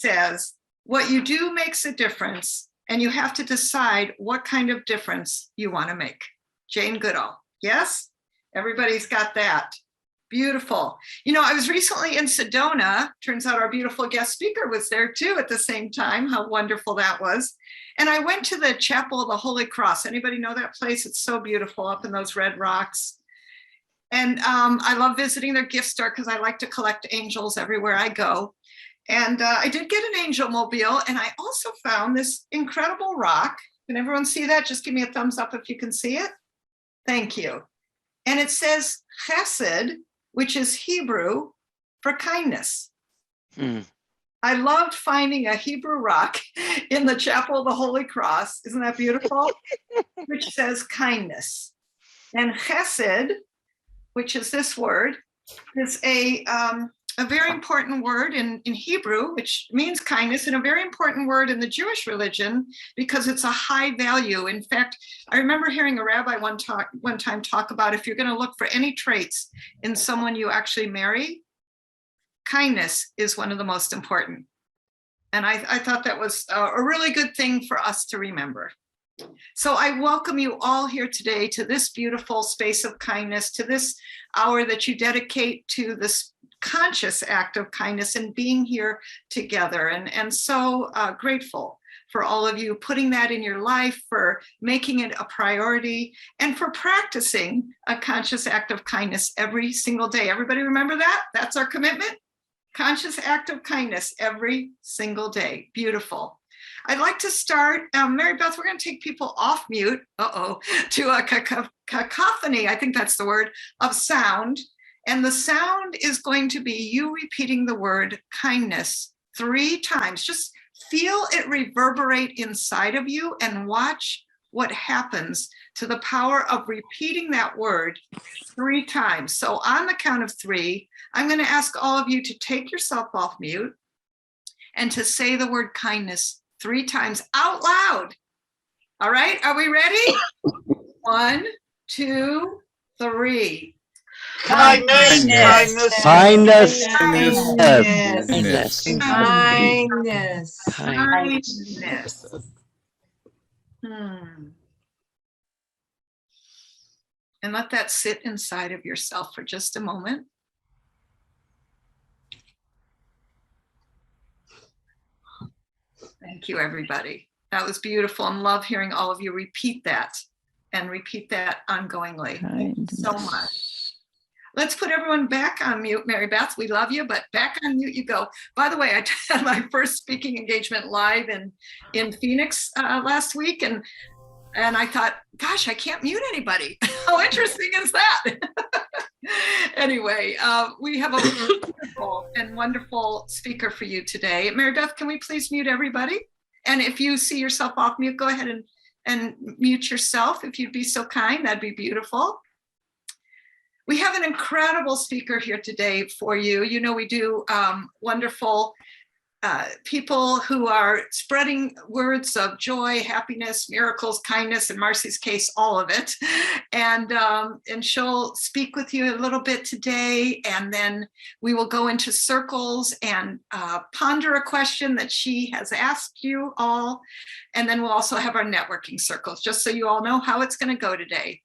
says, what you do makes a difference, and you have to decide what kind of difference you want to make. Jane Goodall. Yes? Everybody's got that. Beautiful. You know, I was recently in Sedona. Turns out our beautiful guest speaker was there too at the same time. How wonderful that was. And I went to the Chapel of the Holy Cross. Anybody know that place? It's so beautiful up in those red rocks. And I love visiting their gift store because I like to collect angels everywhere I go. And I did get an angel mobile, and I also found this incredible rock. Can everyone see that? Just give me a thumbs up if you can see it. Thank you. And it says chesed, which is Hebrew for kindness. I loved finding a Hebrew rock in the Chapel of the Holy Cross. Isn't that beautiful? Which says kindness. And chesed, which is this word, is a very important word in Hebrew, which means kindness, and a very important word in the Jewish religion because it's a high value. In fact, I remember hearing a rabbi one time talk about if you're going to look for any traits in someone you actually marry, kindness is one of the most important. And I thought that was a really good thing for us to remember. So I welcome you all here today to this beautiful space of kindness, to this hour that you dedicate to this conscious act of kindness and being here together. And so grateful for all of you putting that in your life, for making it a priority, and for practicing a conscious act of kindness every single day. Everybody remember that? That's our commitment. Conscious act of kindness every single day. Beautiful. I'd like to start, Mary Beth, we're going to take people off mute, to a cacophony, I think that's the word, of sound. And the sound is going to be you repeating the word kindness 3 times. Just feel it reverberate inside of you and watch what happens to the power of repeating that word 3 times. So on the count of 3, I'm going to ask all of you to take yourself off mute and to say the word kindness 3 times out loud. All right, are we ready? 1, 2, 3. Kindness, kindness, Kindness, kindness, kindness, Kindness. And let that sit inside of yourself for just a moment. Thank you, everybody. That was beautiful, and love hearing all of you repeat that and repeat that ongoingly. Thank you so much. Let's put everyone back on mute. Mary Beth, we love you, but back on mute you go. By the way, I had my first speaking engagement live in Phoenix last week, and I thought, gosh, I can't mute anybody. How interesting is that? Anyway, we have a beautiful and wonderful speaker for you today. Mary Beth, can we please mute everybody? And if you see yourself off mute, go ahead and mute yourself if you'd be so kind. That'd be beautiful. We have an incredible speaker here today for you. You know, we do wonderful people who are spreading words of joy, happiness, miracles, kindness, in Marci's case, all of it. And she'll speak with you a little bit today, and then we will go into circles and ponder a question that she has asked you all. And then we'll also have our networking circles, just so you all know how it's going to go today.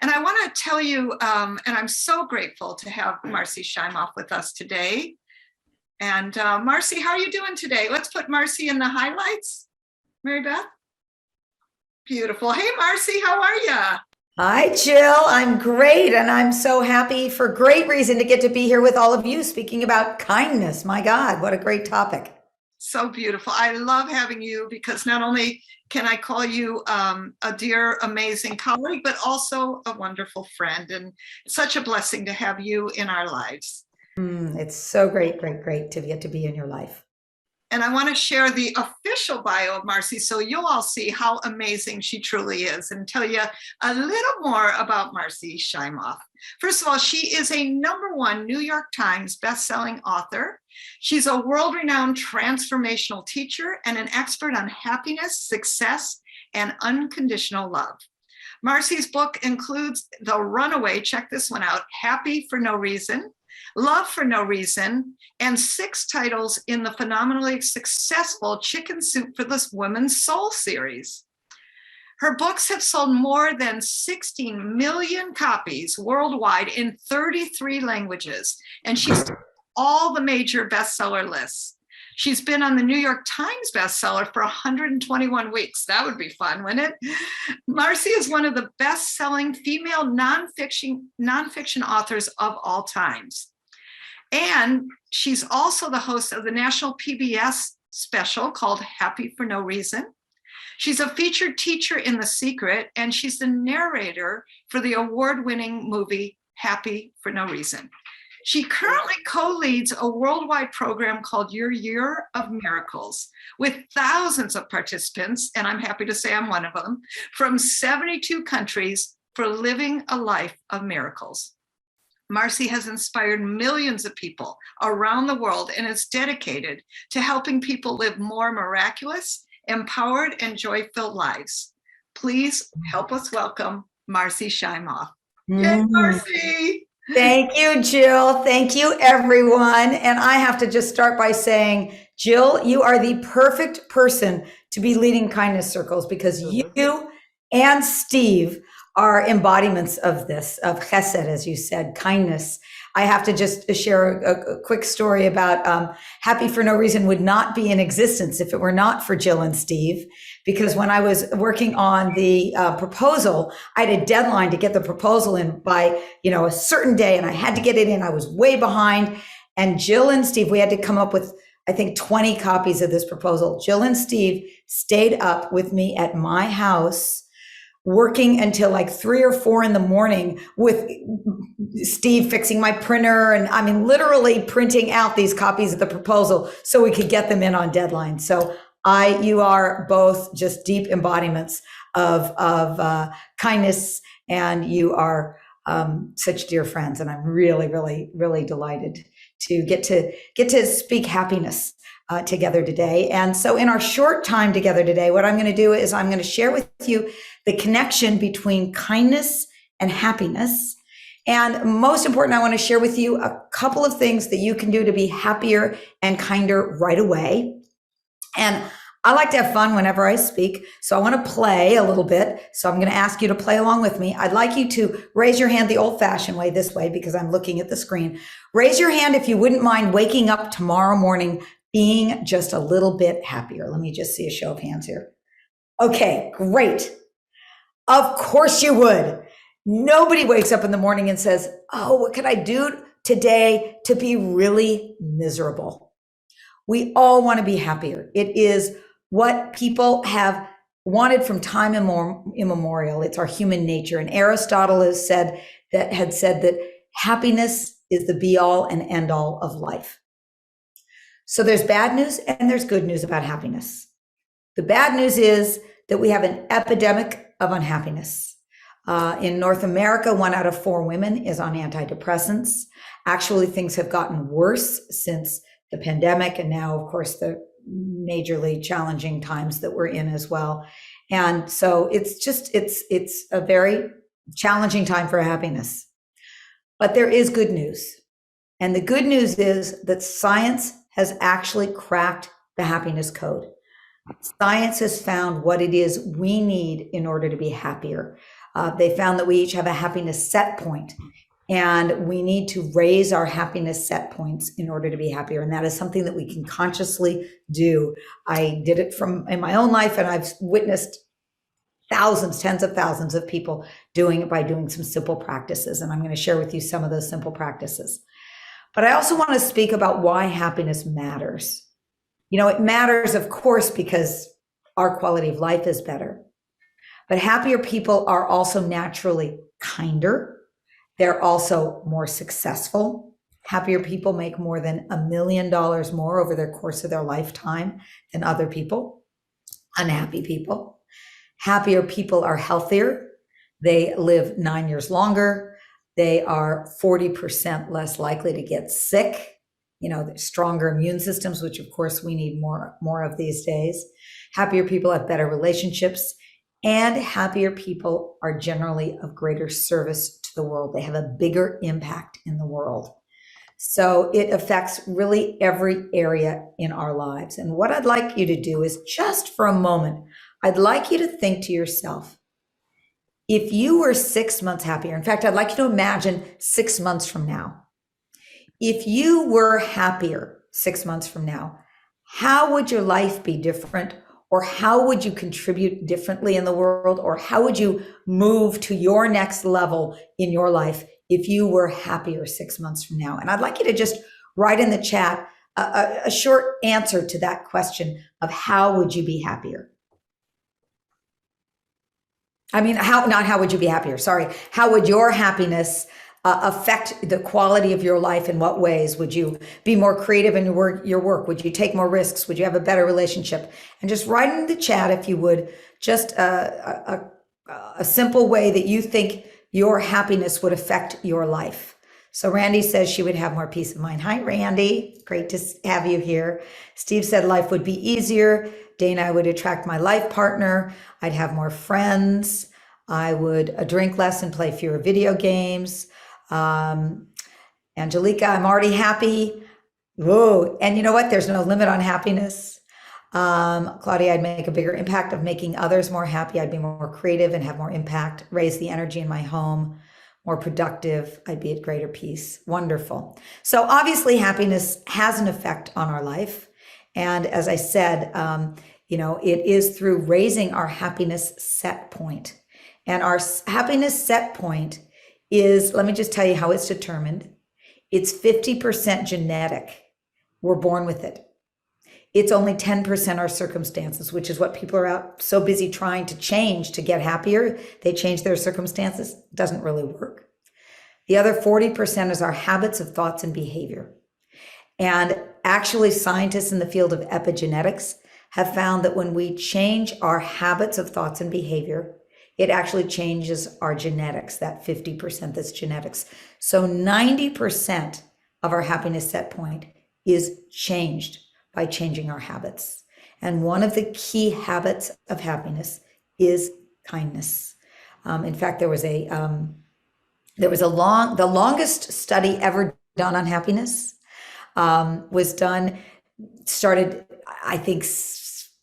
And I want to tell you, and I'm so grateful to have Marci Shimoff with us today. And Marci, how are you doing today? Let's put Marci in the highlights. Mary Beth? Beautiful. Hey, Marci, how are you? Hi, Jill. I'm great. And I'm so happy for great reason to get to be here with all of you speaking about kindness. My God, what a great topic. So beautiful. I love having you because not only can I call you a dear, amazing colleague, but also a wonderful friend. And it's such a blessing to have you in our lives. It's so great to get to be in your life. And I want to share the official bio of Marci so you'll all see how amazing she truly is and tell you a little more about Marci Shimoff. First of all, she is a #1 New York Times bestselling author. She's a world-renowned transformational teacher and an expert on happiness, success, and unconditional love. Marci's book includes The Runaway, check this one out, Happy for No Reason, Love for No Reason, and 6 titles in the phenomenally successful Chicken Soup for the Women's Soul series. Her books have sold more than 16 million copies worldwide in 33 languages, and she's all the major bestseller lists. She's been on the New York Times bestseller for 121 weeks. That would be fun, wouldn't it? Marci is one of the best-selling female nonfiction authors of all times. And she's also the host of the national PBS special called Happy for No Reason. She's a featured teacher in The Secret, and she's the narrator for the award-winning movie Happy for No Reason. She currently co-leads a worldwide program called Your Year of Miracles with thousands of participants, and I'm happy to say I'm one of them, from 72 countries for living a life of miracles. Marci has inspired millions of people around the world and is dedicated to helping people live more miraculous, empowered, and joy-filled lives. Please help us welcome Marci Shimoff. Yay, Marci! Thank you, Jill. Thank you, everyone. And I have to just start by saying, Jill, you are the perfect person to be leading kindness circles because you and Steve are embodiments of this, of chesed, as you said, kindness. I have to just share a quick story about Happy for No Reason would not be in existence if it were not for Jill and Steve, because when I was working on the proposal, I had a deadline to get the proposal in by, a certain day, and I had to get it in. I was way behind. And Jill and Steve, we had to come up with, I think, 20 copies of this proposal. Jill and Steve stayed up with me at my house working until like 3 or 4 in the morning with Steve fixing my printer. And I mean, literally printing out these copies of the proposal so we could get them in on deadline. So you are both just deep embodiments of kindness, and you are such dear friends. And I'm really, really, really delighted to get to speak happiness together today. And so in our short time together today, what I'm going to do is I'm going to share with you the connection between kindness and happiness. And most important, I want to share with you a couple of things that you can do to be happier and kinder right away. And I like to have fun whenever I speak, so I want to play a little bit. So I'm going to ask you to play along with me. I'd like you to raise your hand the old-fashioned way, this way, because I'm looking at the screen. Raise your hand if you wouldn't mind waking up tomorrow morning being just a little bit happier. Let me just see a show of hands here. Okay, great. Of course you would. Nobody wakes up in the morning and says, oh, what could I do today to be really miserable? We all want to be happier. It is what people have wanted from time immemorial. It's our human nature. And Aristotle had said that happiness is the be all and end all of life. So there's bad news and there's good news about happiness. The bad news is that we have an epidemic of unhappiness. In North America, 1 out of 4 women is on antidepressants. Actually, things have gotten worse since the pandemic, and now, of course, the majorly challenging times that we're in as well. And so it's a very challenging time for happiness. But there is good news. And the good news is that science has actually cracked the happiness code. Science has found what it is we need in order to be happier. They found that we each have a happiness set point, and we need to raise our happiness set points in order to be happier. And that is something that we can consciously do. I did it in my own life, and I've witnessed thousands, tens of thousands of people doing it by doing some simple practices. And I'm going to share with you some of those simple practices. But I also want to speak about why happiness matters. It matters, of course, because our quality of life is better. But happier people are also naturally kinder. They're also more successful. Happier people make more than $1 million more over the course of their lifetime than other people. Unhappy people. Happier people are healthier. They live 9 years longer. They are 40% less likely to get sick. Stronger immune systems, which of course we need more of these days. Happier people have better relationships, and happier people are generally of greater service to the world. They have a bigger impact in the world. So it affects really every area in our lives. And what I'd like you to do is just for a moment, I'd like you to think to yourself, if you were 6 months happier, in fact, I'd like you to imagine 6 months from now, if you were happier 6 months from now, how would your life be different? Or how would you contribute differently in the world? Or how would you move to your next level in your life if you were happier 6 months from now? And I'd like you to just write in the chat a short answer to that question of how would you be happier? I mean, not how would you be happier? Sorry. How would your happiness affect the quality of your life? In what ways? Would you be more creative in your work? Would you take more risks? Would you have a better relationship? And just write in the chat, if you would, just a simple way that you think your happiness would affect your life. So Randy says she would have more peace of mind. Hi, Randy. Great to have you here. Steve said life would be easier. Dana, I would attract my life partner. I'd have more friends. I would drink less and play fewer video games. Angelica, I'm already happy. Whoa. And you know what? There's no limit on happiness. Claudia, I'd make a bigger impact of making others more happy. I'd be more creative and have more impact, raise the energy in my home, more productive. I'd be at greater peace. Wonderful. So obviously happiness has an effect on our life. And as I said, it is through raising our happiness set point. And our happiness set point is, let me just tell you how it's determined. It's 50% genetic. We're born with it. It's only 10% our circumstances, which is what people are out so busy trying to change to get happier. They change their circumstances. It doesn't really work. The other 40% is our habits of thoughts and behavior. And actually, scientists in the field of epigenetics have found that when we change our habits of thoughts and behavior, it actually changes our genetics, that 50% that's genetics. So 90% of our happiness set point is changed by changing our habits. And one of the key habits of happiness is kindness. In fact, the longest study ever done on happiness started, I think,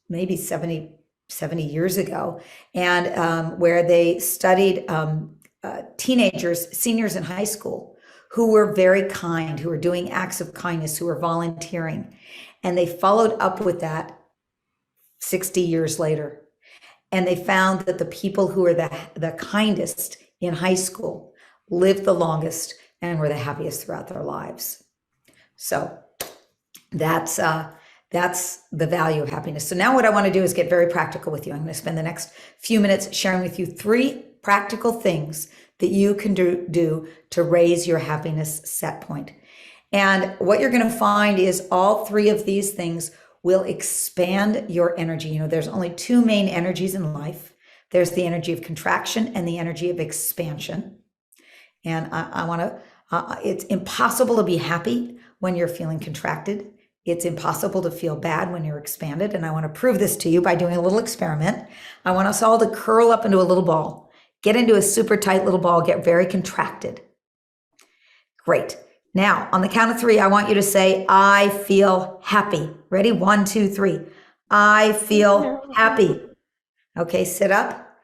maybe 70 years ago, and where they studied teenagers, seniors in high school, who were very kind, who were doing acts of kindness, who were volunteering. And they followed up with that 60 years later. And they found that the people who were the kindest in high school lived the longest and were the happiest throughout their lives. So that's the value of happiness. So now what I want to do is get very practical with you. I'm going to spend the next few minutes sharing with you 3 practical things that you can do to raise your happiness set point. And what you're going to find is all 3 of these things will expand your energy. There's only 2 main energies in life. There's the energy of contraction and the energy of expansion. And it's impossible to be happy when you're feeling contracted. It's impossible to feel bad when you're expanded. And I want to prove this to you by doing a little experiment. I want us all to curl up into a little ball, get into a super tight little ball, get very contracted. Great. Now, on the count of 3, I want you to say, I feel happy. Ready? 1, 2, 3. I feel happy. Okay, sit up.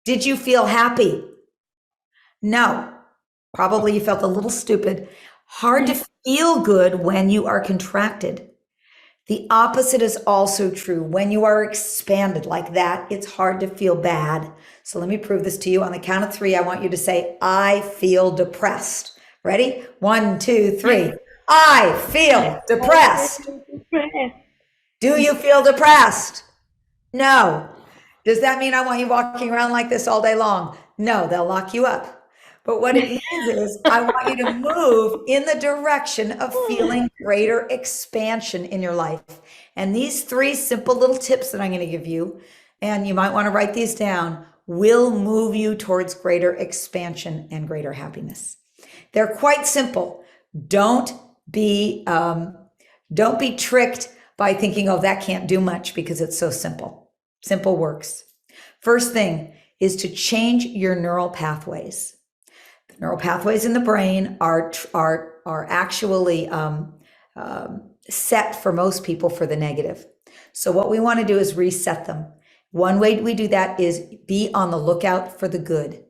Did you feel happy? No. Probably you felt a little stupid. Hard to feel good when you are contracted. The opposite is also true. When you are expanded like that, it's hard to feel bad. So let me prove this to you. On the count of 3, I want you to say, I feel depressed. Ready? 1, 2, 3. I feel depressed. Do you feel depressed? No. Does that mean I want you walking around like this all day long? No, they'll lock you up. But what it means is I want you to move in the direction of feeling greater expansion in your life. And these 3 simple little tips that I'm going to give you, and you might want to write these down, will move you towards greater expansion and greater happiness. They're quite simple. Don't be tricked by thinking, oh, that can't do much, because it's so simple. Simple works. First thing is to change your neural pathways. Neural pathways in the brain are actually set for most people for the negative. So what we want to do is reset them. One way we do that is be on the lookout for the good.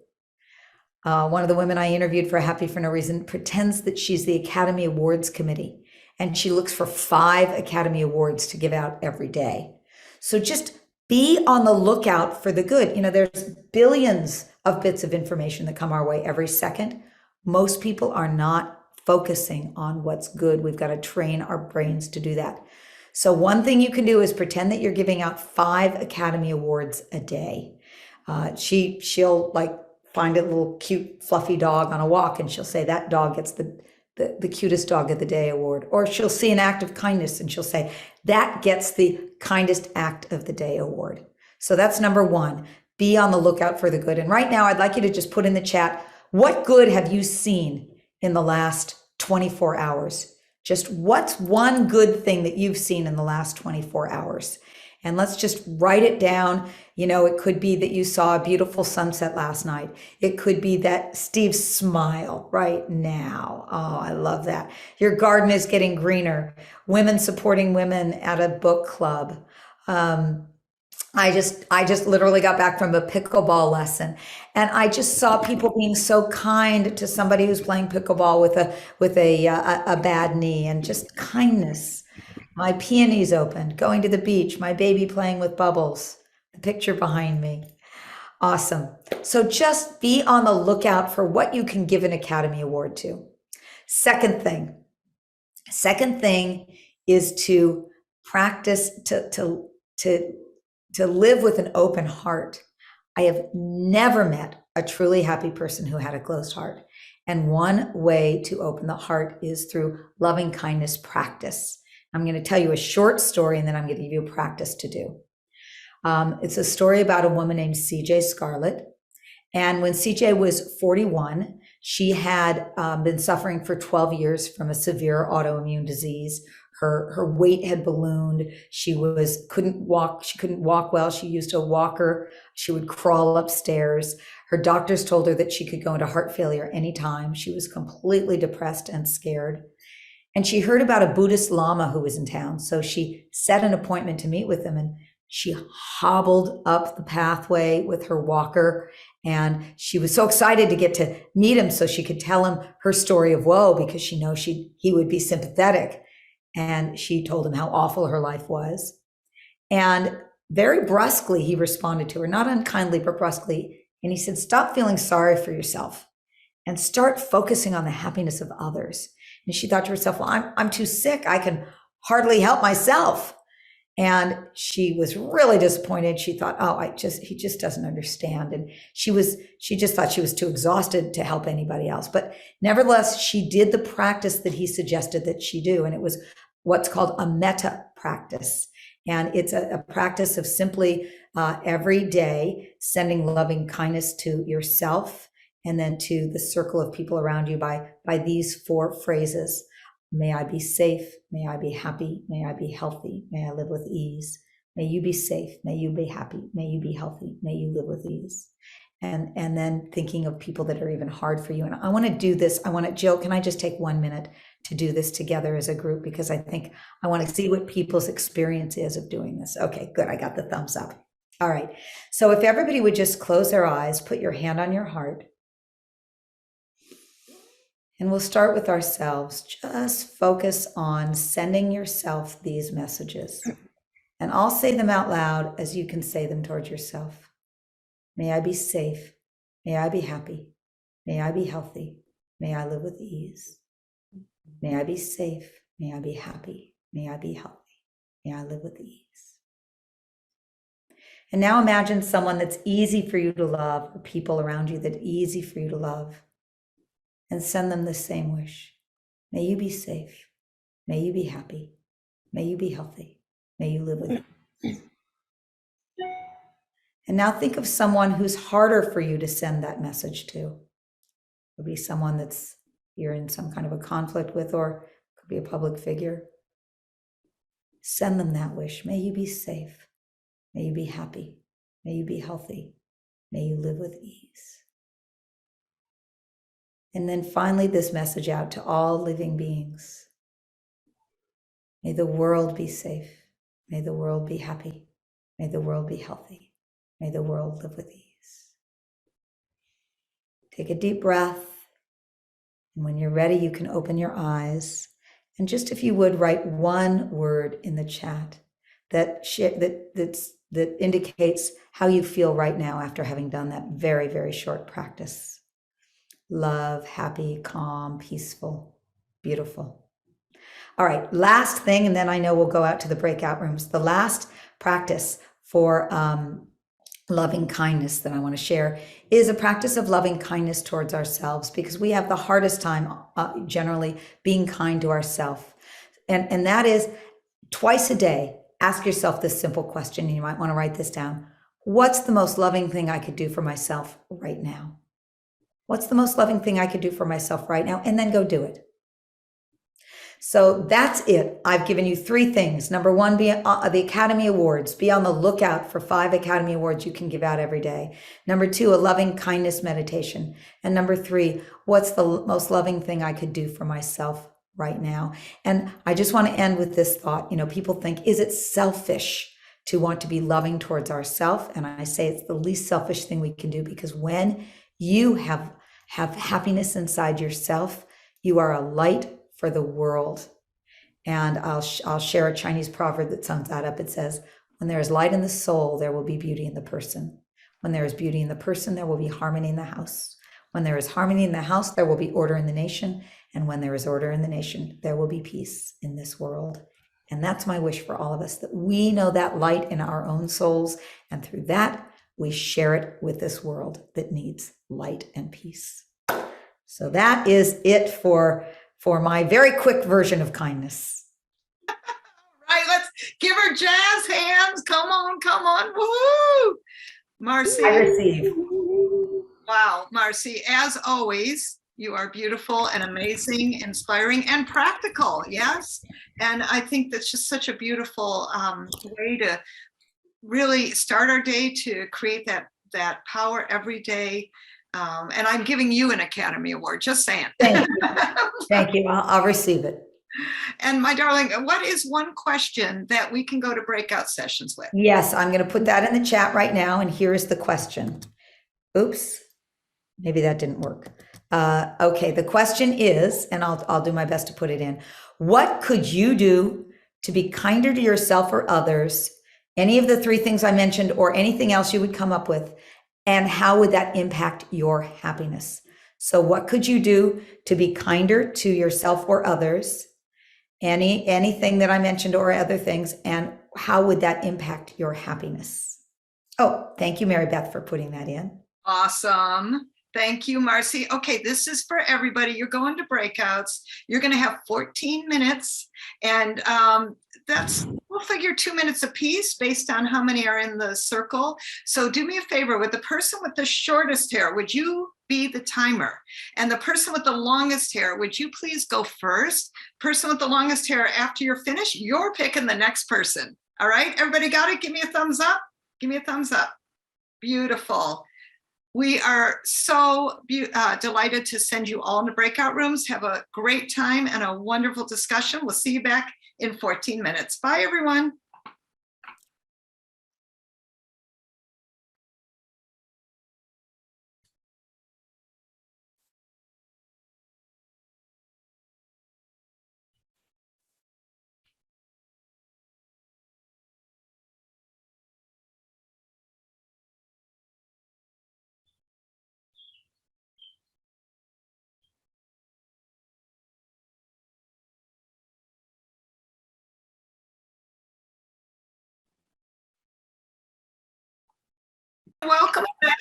One of the women I interviewed for Happy for No Reason pretends that she's the Academy Awards committee, and she looks for 5 Academy Awards to give out every day. So just be on the lookout for the good. You know, there's billions of bits of information that come our way every second. Most people are not focusing on what's good. We've got to train our brains to do that. So one thing you can do is pretend that you're giving out 5 Academy Awards a day. She'll like find a little cute fluffy dog on a walk, and she'll say that dog gets the cutest dog of the day award. Or she'll see an act of kindness and she'll say that gets the kindest act of the day award. So that's number 1. Be on the lookout for the good. And right now I'd like you to just put in the chat, what good have you seen in the last 24 hours? Just what's one good thing that you've seen in the last 24 hours? And let's just write it down. You know, it could be that you saw a beautiful sunset last night. It could be that Steve's smile right now. Oh, I love that. Your garden is getting greener. Women supporting women at a book club. I just literally got back from a pickleball lesson, and I just saw people being so kind to somebody who's playing pickleball with a bad knee, and just kindness. My peonies opened, going to the beach, my baby playing with bubbles, the picture behind me. Awesome. So just be on the lookout for what you can give an Academy Award to. Second thing is to practice to live with an open heart. I have never met a truly happy person who had a closed heart. And one way to open the heart is through loving kindness practice. I'm going to tell you a short story, and then I'm going to give you a practice to do. It's a story about a woman named CJ Scarlett. And when CJ was 41, she had been suffering for 12 years from a severe autoimmune disease. Her weight had ballooned. She couldn't walk. She couldn't walk well. She used a walker. She would crawl upstairs. Her doctors told her that she could go into heart failure anytime. She was completely depressed and scared. And she heard about a Buddhist Lama who was in town. So she set an appointment to meet with him, and she hobbled up the pathway with her walker. And she was so excited to get to meet him so she could tell him her story of woe, because she knows he would be sympathetic. And she told him how awful her life was. And very brusquely, he responded to her, not unkindly, but brusquely. And he said, stop feeling sorry for yourself and start focusing on the happiness of others. And she thought to herself, well, I'm too sick. I can hardly help myself. And she was really disappointed. She thought, oh, he just doesn't understand. And she just thought she was too exhausted to help anybody else. But nevertheless, she did the practice that he suggested that she do. And it was what's called a metta practice. And it's a practice of simply every day sending loving kindness to yourself and then to the circle of people around you by these 4 phrases. May I be safe. May I be happy. May I be healthy. May I live with ease. May you be safe. May you be happy. May you be healthy. May you live with ease. And then thinking of people that are even hard for you. And I want to do this. Jill, can I just take 1 minute to do this together as a group? Because I think I want to see what people's experience is of doing this. Okay, good. I got the thumbs up. All right. So if everybody would just close their eyes, put your hand on your heart. And we'll start with ourselves. Just focus on sending yourself these messages. And I'll say them out loud as you can say them towards yourself. May I be safe. May I be happy. May I be healthy. May I live with ease. May I be safe. May I be happy. May I be healthy. May I live with ease. And now imagine someone that's easy for you to love, or people around you that are easy for you to love. And send them the same wish. May you be safe. May you be happy. May you be healthy. May you live with ease. And now think of someone who's harder for you to send that message to. It could be someone that's you're in some kind of a conflict with, or it could be a public figure. Send them that wish. May you be safe. May you be happy. May you be healthy. May you live with ease. And then finally, this message out to all living beings. May the world be safe. May the world be happy. May the world be healthy. May the world live with ease. Take a deep breath. And when you're ready, you can open your eyes. And just if you would, write one word in the chat that indicates how you feel right now after having done that very, very short practice. Love, happy, calm, peaceful, beautiful. All right, last thing, and then I know we'll go out to the breakout rooms. The last practice for loving kindness that I want to share is a practice of loving kindness towards ourselves, because we have the hardest time generally being kind to ourselves. And that is twice a day, ask yourself this simple question, and you might want to write this down. What's the most loving thing I could do for myself right now? What's the most loving thing I could do for myself right now? And then go do it. So that's it. I've given you 3 things. Number 1, be the Academy Awards. Be on the lookout for 5 Academy Awards you can give out every day. Number 2, a loving kindness meditation. And number 3, what's the most loving thing I could do for myself right now? And I just want to end with this thought. You know, people think, is it selfish to want to be loving towards ourselves? And I say it's the least selfish thing we can do, because when you have happiness inside yourself, you are a light for the world. And I'll share a Chinese proverb that sums that up. It says, when there is light in the soul, there will be beauty in the person. When there is beauty in the person, there will be harmony in the house. When there is harmony in the house, there will be order in the nation. And when there is order in the nation, there will be peace in this world. And that's my wish for all of us, that we know that light in our own souls. And through that, we share it with this world that needs light and peace. So that is it for my very quick version of kindness. Right, let's give her jazz hands. Come on. Woohoo! Marci. I receive. Wow, Marci, as always, you are beautiful and amazing, inspiring, and practical. Yes. And I think that's just such a beautiful way to really start our day, to create that power every day. And I'm giving you an Academy Award, just saying. Thank you. Thank you. I'll receive it. And my darling, what is one question that we can go to breakout sessions with? Yes, I'm going to put that in the chat right now. And here is the question. Oops, maybe that didn't work. Okay, the question is, and I'll do my best to put it in. What could you do to be kinder to yourself or others? Any of the 3 things I mentioned, or anything else you would come up with, and how would that impact your happiness? So what could you do to be kinder to yourself or others? Anything that I mentioned or other things, and how would that impact your happiness? Oh, thank you, Mary Beth, for putting that in. Awesome. Thank you, Marci. Okay, this is for everybody. You're going to breakouts. You're going to have 14 minutes, and we'll figure 2 minutes apiece based on how many are in the circle. So do me a favor, with the person with the shortest hair, would you be the timer? And the person with the longest hair, would you please go first? Person with the longest hair, after you're finished, you're picking the next person. All right, everybody got it? Give me a thumbs up. Give me a thumbs up. Beautiful. We are so delighted to send you all into breakout rooms. Have a great time and a wonderful discussion. We'll see you back in 14 minutes. Bye, everyone. Welcome back.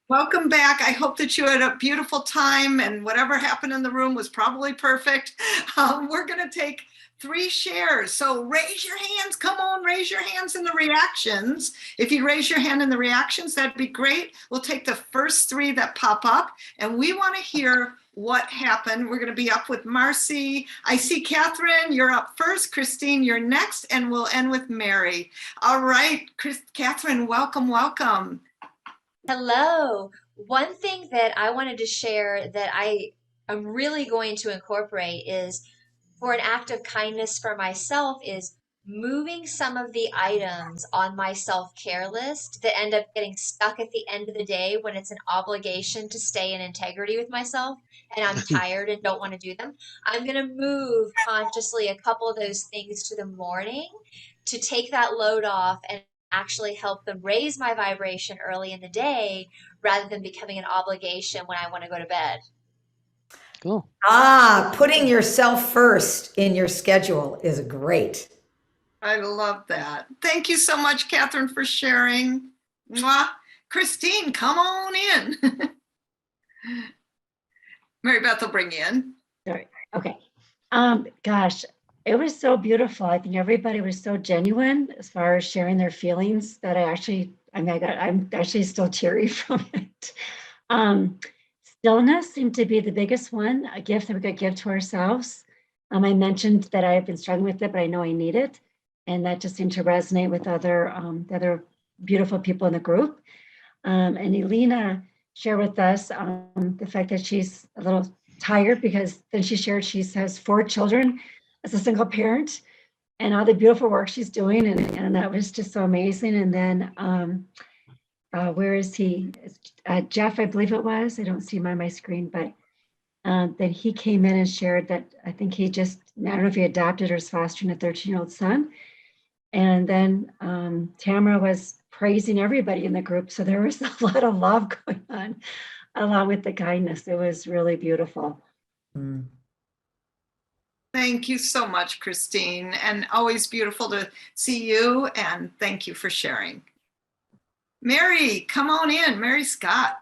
Welcome back. I hope that you had a beautiful time, and whatever happened in the room was probably perfect. We're going to take 3 shares. So raise your hands. Come on, raise your hands in the reactions. If you raise your hand in the reactions, that'd be great. We'll take the first 3 that pop up, and we want to hear what happened. We're going to be up with Marci. I see Catherine, you're up first. Christine, you're next, and we'll end with Mary. All right, Catherine, welcome. Hello. one thing that I wanted to share that I am really going to incorporate is for an act of kindness for myself is moving some of the items on my self-care list that end up getting stuck at the end of the day when it's an obligation to stay in integrity with myself and I'm tired and don't want to do them. I'm going to move consciously a couple of those things to the morning to take that load off and actually help them raise my vibration early in the day rather than becoming an obligation when I want to go to bed. Cool. Putting yourself first in your schedule is great. I love that. Thank you so much, Catherine, for sharing. Mwah. Christine, come on in. Mary Beth will bring you in. Sorry. Okay. Gosh, it was so beautiful. I think everybody was so genuine as far as sharing their feelings that I'm actually still teary from it. Stillness seemed to be the biggest one, a gift that we could give to ourselves. I mentioned that I have been struggling with it, but I know I need it. And that just seemed to resonate with the other beautiful people in the group. And Elena shared with us the fact that she's a little tired because then she shared she has 4 children as a single parent and all the beautiful work she's doing. And that was just so amazing. And then where is he? Jeff, I believe it was. I don't see him on my screen, but then he came in and shared that I think I don't know if he adopted or is fostering a 13-year-old son. And then Tamara was praising everybody in the group. So there was a lot of love going on along with the kindness. It was really beautiful. Mm. Thank you so much, Christine. And always beautiful to see you. And thank you for sharing. Mary, come on in. Mary Scott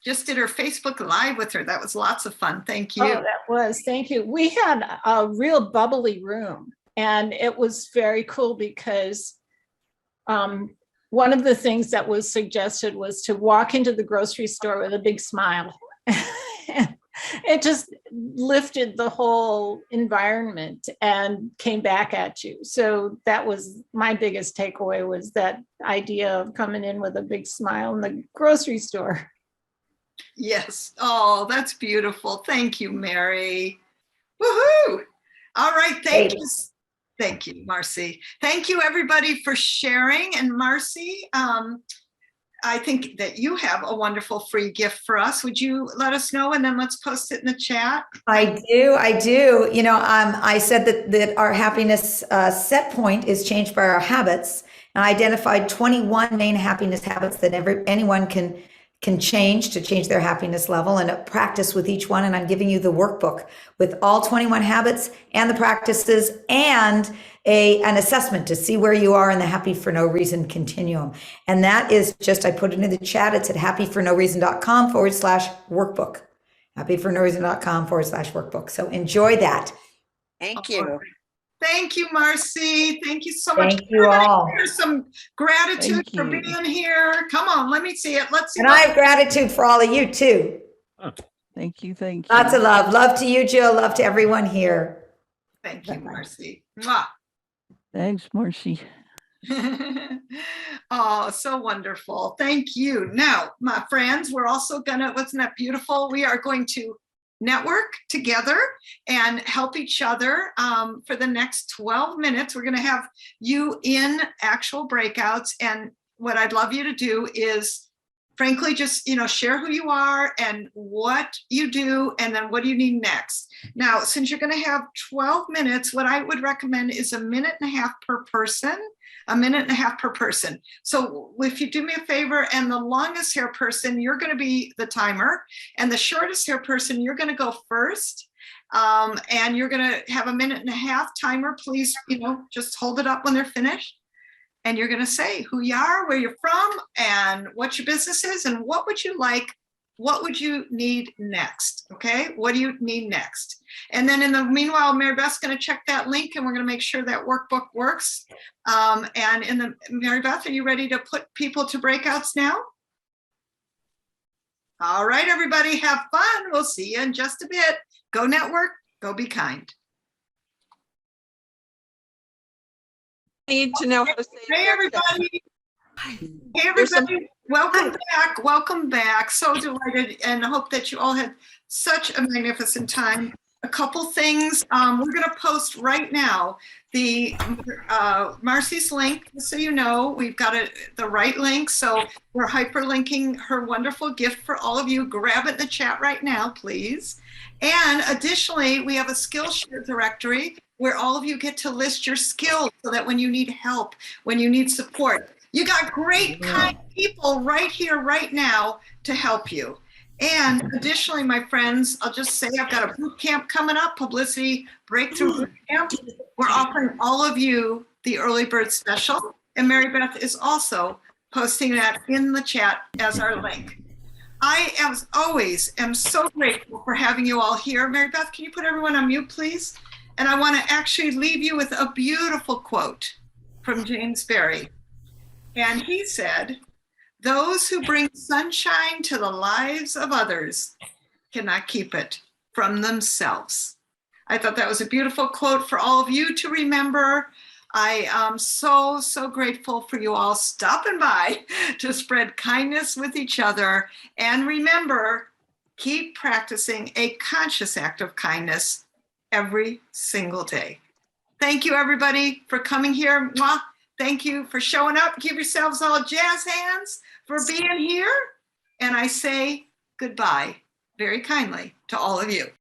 just did her Facebook Live with her. That was lots of fun. Thank you. Oh, that was. Thank you. We had a real bubbly room, and it was very cool because one of the things that was suggested was to walk into the grocery store with a big smile. It just lifted the whole environment and came back at you. So that was my biggest takeaway, was that idea of coming in with a big smile in the grocery store. Yes. Oh, that's beautiful. Thank you, Mary. Woohoo. All right. Thank you. Thank you, Marci. Thank you, everybody, for sharing. And Marci, I think that you have a wonderful free gift for us. Would you let us know, and then let's post it in the chat? I do. You know, I said that our happiness set point is changed by our habits, and I identified 21 main happiness habits that anyone can change to change their happiness level, and a practice with each one. And I'm giving you the workbook with all 21 habits and the practices and an assessment to see where you are in the happy for no reason continuum. And that is just, I put it in the chat. It's at happyfornoreason.com/workbook. happyfornoreason.com/workbook. So enjoy that. Thank you. Thank you, Marci. Thank you so much. Thank you all. Here's some gratitude for being here. Come on, let me see it. Let's see. And I have gratitude for all of you too. Thank you. Thank you. Lots of love. Love to you, Jill. Love to everyone here. Thank you, Marci. Mwah. Thanks, Marci. Oh, so wonderful. Thank you. Now, my friends, we're also wasn't that beautiful? We are going to network together and help each other for the next 12 minutes. We're going to have you in actual breakouts. And what I'd love you to do is, frankly, just, share who you are and what you do, and then what do you need next. Now, since you're going to have 12 minutes, what I would recommend is a minute and a half per person. So if you do me a favor, and the longest hair person, you're going to be the timer, and the shortest hair person, you're going to go first. And you're going to have a minute and a half timer. Please, just hold it up when they're finished. And you're going to say who you are, where you're from, and what your business is, and what would you like, what would you need next? Okay, what do you need next? And then in the meanwhile, Mary Beth's going to check that link, and we're going to make sure that workbook works. Mary Beth, are you ready to put people to breakouts now? All right, everybody, have fun. We'll see you in just a bit. Go network, go be kind. Need to know how to say Hey, everybody. Hey, There's some- everybody, welcome back. Welcome back. So delighted and hope that you all had such a magnificent time. A couple things. We're going to post right now the Marci's link, just so you know. We've got the right link. So we're hyperlinking her wonderful gift for all of you. Grab it in the chat right now, please. And additionally, we have a Skillshare directory where all of you get to list your skills so that when you need help, when you need support, you got great, kind people right here, right now to help you. And additionally, my friends, I'll just say I've got a boot camp coming up, Publicity Breakthrough Boot Camp. We're offering all of you the early bird special. And Mary Beth is also posting that in the chat as our link. I, as always, am so grateful for having you all here. Mary Beth, can you put everyone on mute, please? And I want to actually leave you with a beautiful quote from James Barrie. And he said, "Those who bring sunshine to the lives of others cannot keep it from themselves." I thought that was a beautiful quote for all of you to remember. I am so, so grateful for you all stopping by to spread kindness with each other. And remember, keep practicing a conscious act of kindness every single day. Thank you, everybody, for coming here. Mwah. Thank you for showing up. Give yourselves all jazz hands for being here. And I say goodbye very kindly to all of you.